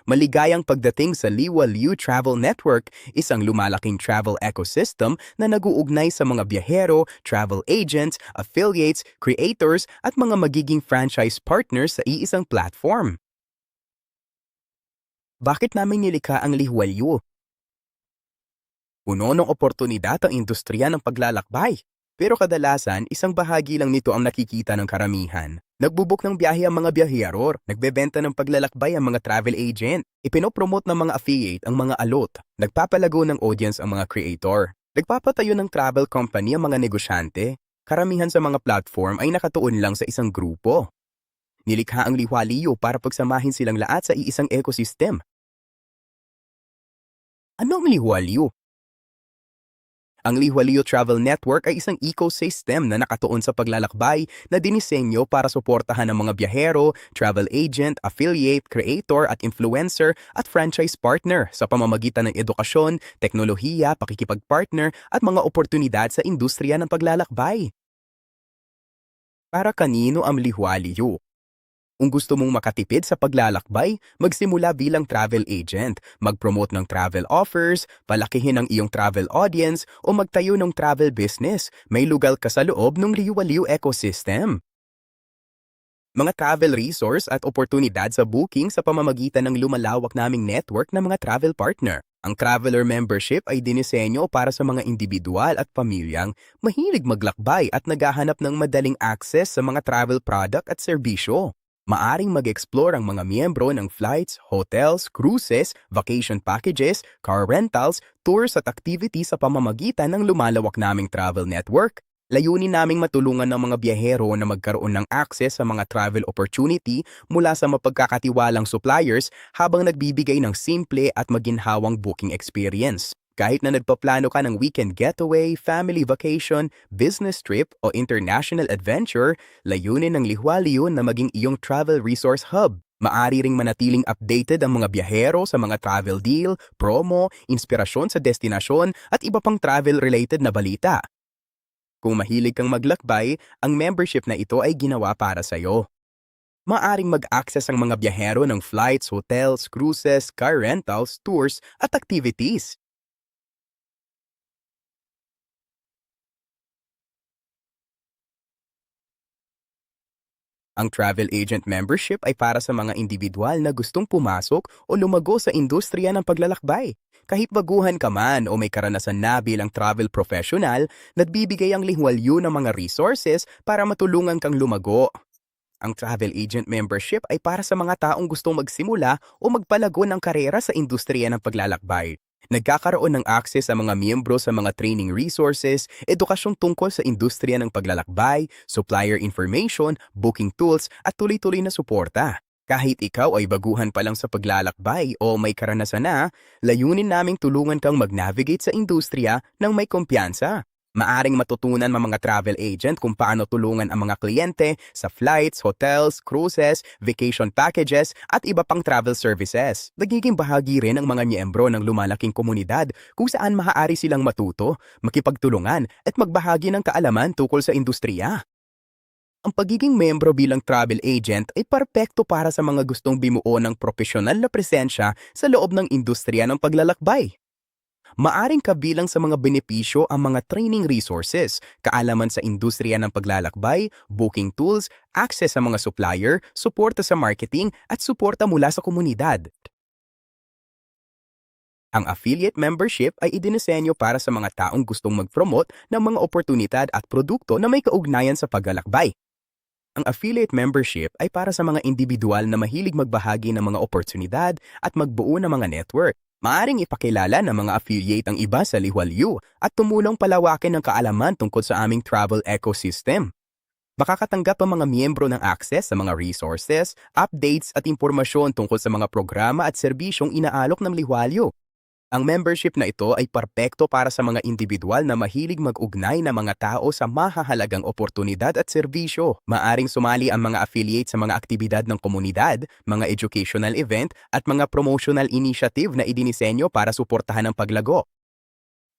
Maligayang pagdating sa Liwa Liu Travel Network, isang lumalaking travel ecosystem na nag-uugnay sa mga biyahero, travel agents, affiliates, creators at mga magiging franchise partners sa iisang platform. Bakit namin nilikha ang Liwa Liu? Puno ng oportunidad ang industriya ng paglalakbay. Pero kadalasan, isang bahagi lang nito ang nakikita ng karamihan. Nagbubuk ng biyahe ang mga biyahero, nagbebenta ng paglalakbay ang mga travel agent, ipinopromote ng mga affiliate ang mga alot, nagpapalago ng audience ang mga creator, nagpapatayo ng travel company ang mga negosyante. Karamihan sa mga platform ay nakatuon lang sa isang grupo. Nilikha ang liwaliyo para pagsamahin silang lahat sa iisang ecosystem. Ano ang liwaliyo? Ang Liwaliyo Travel Network ay isang ecosystem na nakatuon sa paglalakbay na dinisenyo para suportahan ng mga biyahero, travel agent, affiliate, creator at influencer at franchise partner sa pamamagitan ng edukasyon, teknolohiya, pakikipagpartner at mga oportunidad sa industriya ng paglalakbay. Para kanino ang Liwaliyo? Kung gusto mong makatipid sa paglalakbay, magsimula bilang travel agent, mag-promote ng travel offers, palakihin ang iyong travel audience, o magtayo ng travel business. May lugar ka sa loob ng Liwaliw ecosystem. Mga travel resource at oportunidad sa booking sa pamamagitan ng lumalawak naming network ng mga travel partner. Ang Traveler Membership ay dinisenyo para sa mga individual at pamilyang mahilig maglakbay at naghahanap ng madaling access sa mga travel product at serbisyo. Maaring mag-explore ang mga miyembro ng flights, hotels, cruises, vacation packages, car rentals, tours at activities sa pamamagitan ng lumalawak naming travel network. Layunin naming matulungan ng mga biyahero na magkaroon ng access sa mga travel opportunity mula sa mapagkakatiwalang suppliers habang nagbibigay ng simple at maginhawang booking experience. Kahit na nagpaplano ka ng weekend getaway, family vacation, business trip o international adventure, layunin ng Liwaliw na maging iyong travel resource hub. Maari ring manatiling updated ang mga biyahero sa mga travel deal, promo, inspirasyon sa destinasyon at iba pang travel-related na balita. Kung mahilig kang maglakbay, ang membership na ito ay ginawa para sa iyo. Maaring mag-access ang mga biyahero ng flights, hotels, cruises, car rentals, tours at activities. Ang travel agent membership ay para sa mga individual na gustong pumasok o lumago sa industriya ng paglalakbay. Kahit baguhan ka man o may karanasan na bilang travel professional, nagbibigay ang Liwaliw ng mga resources para matulungan kang lumago. Ang travel agent membership ay para sa mga taong gustong magsimula o magpalago ng karera sa industriya ng paglalakbay. Nagkakaroon ng access sa mga miyembro sa mga training resources, edukasyon tungkol sa industriya ng paglalakbay, supplier information, booking tools at tuloy-tuloy na suporta. Kahit ikaw ay baguhan pa lang sa paglalakbay o may karanasan na, layunin naming tulungan kang mag-navigate sa industriya ng may kumpiyansa. Maaring matutunan ng mga travel agent kung paano tulungan ang mga kliyente sa flights, hotels, cruises, vacation packages at iba pang travel services. Nagiging bahagi rin ang mga miyembro ng lumalaking komunidad kung saan maaari silang matuto, makipagtulungan at magbahagi ng kaalaman tungkol sa industriya. Ang pagiging miyembro bilang travel agent ay perpekto para sa mga gustong bimuo ng propesyonal na presensya sa loob ng industriya ng paglalakbay. Maaring kabilang sa mga benepisyo ang mga training resources, kaalaman sa industriya ng paglalakbay, booking tools, access sa mga supplier, suporta sa marketing at suporta mula sa komunidad. Ang affiliate membership ay idinisenyo para sa mga taong gustong mag-promote ng mga oportunidad at produkto na may kaugnayan sa paglalakbay. Ang affiliate membership ay para sa mga individual na mahilig magbahagi ng mga oportunidad at magbuo ng mga network. Maaring ipakilala ng mga affiliate ang iba sa Liwaliw at tumulong palawakin ang kaalaman tungkol sa aming travel ecosystem. Makakatanggap ang mga miyembro ng access sa mga resources, updates at impormasyon tungkol sa mga programa at serbisyong inaalok ng Liwaliw. Ang membership na ito ay perpekto para sa mga individual na mahilig mag-ugnay na mga tao sa mahahalagang oportunidad at serbisyo. Maaring sumali ang mga affiliate sa mga aktibidad ng komunidad, mga educational event at mga promotional initiative na idinisenyo para suportahan ang paglago.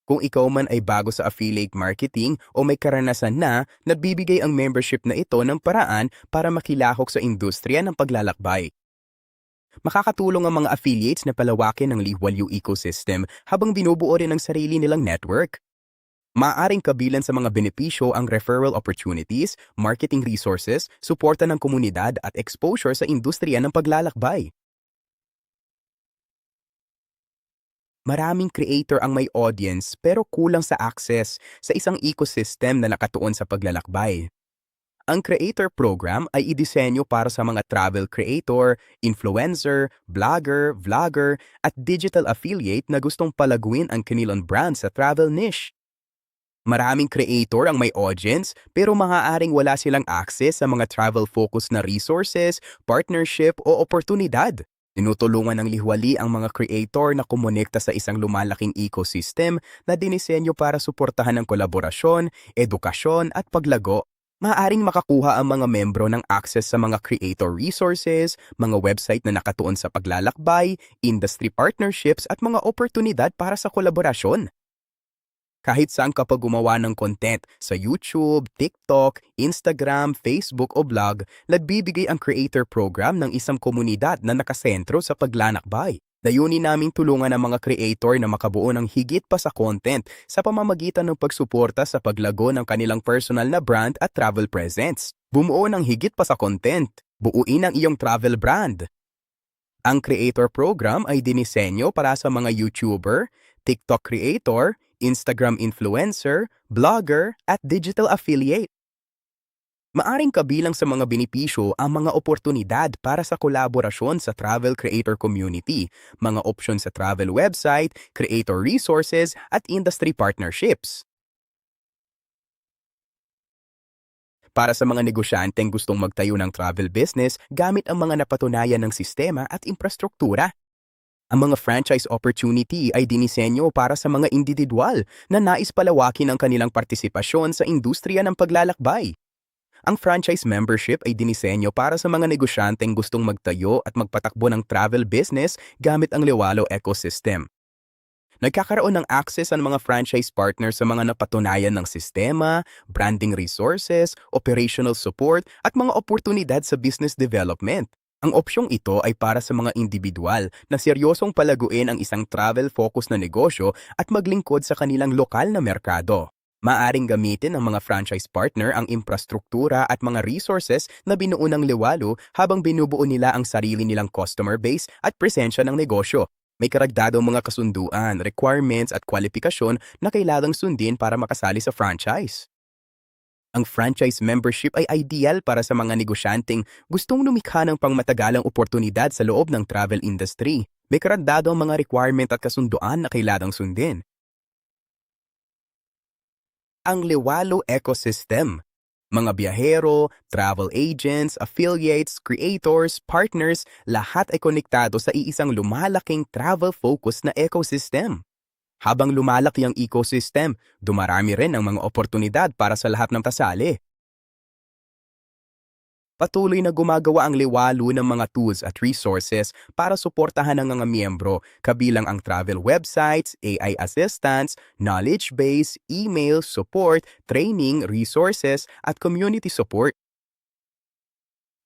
Kung ikaw man ay bago sa affiliate marketing o may karanasan na, nagbibigay ang membership na ito ng paraan para makilahok sa industriya ng paglalakbay. Makakatulong ang mga affiliates na palawakin ng Lihualyo ecosystem habang binubuo rin ang sarili nilang network. Maaaring kabilan sa mga benepisyo ang referral opportunities, marketing resources, suporta ng komunidad at exposure sa industriya ng paglalakbay. Maraming creator ang may audience pero kulang sa access sa isang ecosystem na nakatuon sa paglalakbay. Ang creator program ay idisenyo para sa mga travel creator, influencer, blogger, vlogger, at digital affiliate na gustong palaguin ang kanilang brand sa travel niche. Maraming creator ang may audience pero maaaring wala silang access sa mga travel-focused na resources, partnership o oportunidad. Tinutulungan ng Lihuali ang mga creator na kumonekta sa isang lumalaking ecosystem na dinisenyo para suportahan ang kolaborasyon, edukasyon at paglago. Maaaring makakuha ang mga membro ng access sa mga creator resources, mga website na nakatuon sa paglalakbay, industry partnerships at mga oportunidad para sa kolaborasyon. Kahit saan ka pa gumawa ng content sa YouTube, TikTok, Instagram, Facebook o blog, nagbibigay ang creator program ng isang komunidad na nakasentro sa paglalakbay. Dayunin naming tulungan ang mga creator na makabuo ng higit pa sa content sa pamamagitan ng pagsuporta sa paglago ng kanilang personal na brand at travel presence. Bumuo ng higit pa sa content, buuin ang iyong travel brand. Ang creator program ay dinisenyo para sa mga YouTuber, TikTok creator, Instagram influencer, blogger, at digital affiliate. Maaring kabilang sa mga benepisyo ang mga oportunidad para sa kolaborasyon sa travel creator community, mga opsyon sa travel website, creator resources, at industry partnerships. Para sa mga negosyanteng gustong magtayo ng travel business gamit ang mga napatunayan ng sistema at infrastruktura. Ang mga franchise opportunity ay dinisenyo para sa mga individual na nais palawakin ang kanilang partisipasyon sa industriya ng paglalakbay. Ang franchise membership ay dinisenyo para sa mga negosyanteng gustong magtayo at magpatakbo ng travel business gamit ang Liwalo ecosystem. Nagkakaroon ng access ang mga franchise partners sa mga napatunayan ng sistema, branding resources, operational support at mga oportunidad sa business development. Ang opsyong ito ay para sa mga individual na seryosong palaguin ang isang travel-focused na negosyo at maglingkod sa kanilang lokal na merkado. Maaring gamitin ng mga franchise partner ang infrastruktura at mga resources na binuo ng Liwalo habang binubuo nila ang sarili nilang customer base at presensya ng negosyo. May karagdadong mga kasunduan, requirements at kwalifikasyon na kailangang sundin para makasali sa franchise. Ang franchise membership ay ideal para sa mga negosyanteng gustong lumikha ng pangmatagalang oportunidad sa loob ng travel industry. May karagdadong mga requirement at kasunduan na kailangang sundin. Ang Liwalo ecosystem. Mga biyahero, travel agents, affiliates, creators, partners, lahat ay konektado sa iisang lumalaking travel-focused na ecosystem. Habang lumalaki ang ecosystem, dumarami rin ang mga oportunidad para sa lahat ng kasali. Patuloy na gumagawa ang Liwalo ng mga tools at resources para suportahan ang mga miyembro, kabilang ang travel websites, AI assistants, knowledge base, email, support, training, resources, at community support.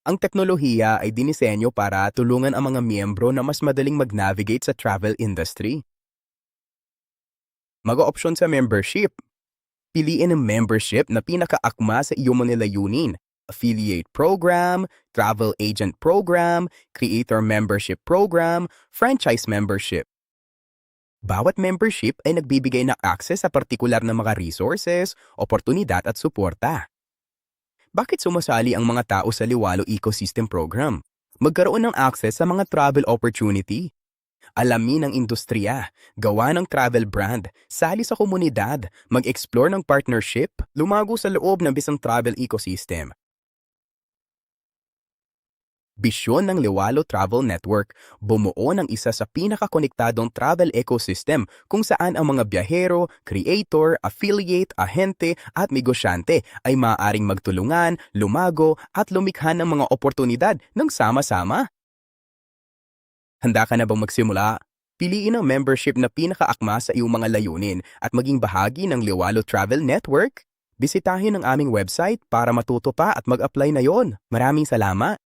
Ang teknolohiya ay dinisenyo para tulungan ang mga miyembro na mas madaling mag-navigate sa travel industry. Mag-opsyon sa membership. Piliin ang membership na pinakaakma sa iyong mga layunin. Affiliate program, travel agent program, creator membership program, franchise membership. Bawat membership ay nagbibigay ng access sa partikular na mga resources, oportunidad at suporta. Bakit sumasali ang mga tao sa Liwalo Ecosystem Program? Magkaroon ng access sa mga travel opportunity. Alamin ang industriya, gawa ng travel brand, sali sa komunidad, mag-explore ng partnership, lumago sa loob ng isang travel ecosystem. Bisyon ng Liwalo Travel Network, bumuo ng isa sa pinakakonektadong travel ecosystem kung saan ang mga biyahero, creator, affiliate, ahente at negosyante ay maaaring magtulungan, lumago at lumikha ng mga oportunidad ng sama-sama. Handa ka na bang magsimula? Piliin ang membership na pinakaakma sa iyong mga layunin at maging bahagi ng Liwalo Travel Network. Bisitahin ang aming website para matuto pa at mag-apply na yon. Maraming salamat!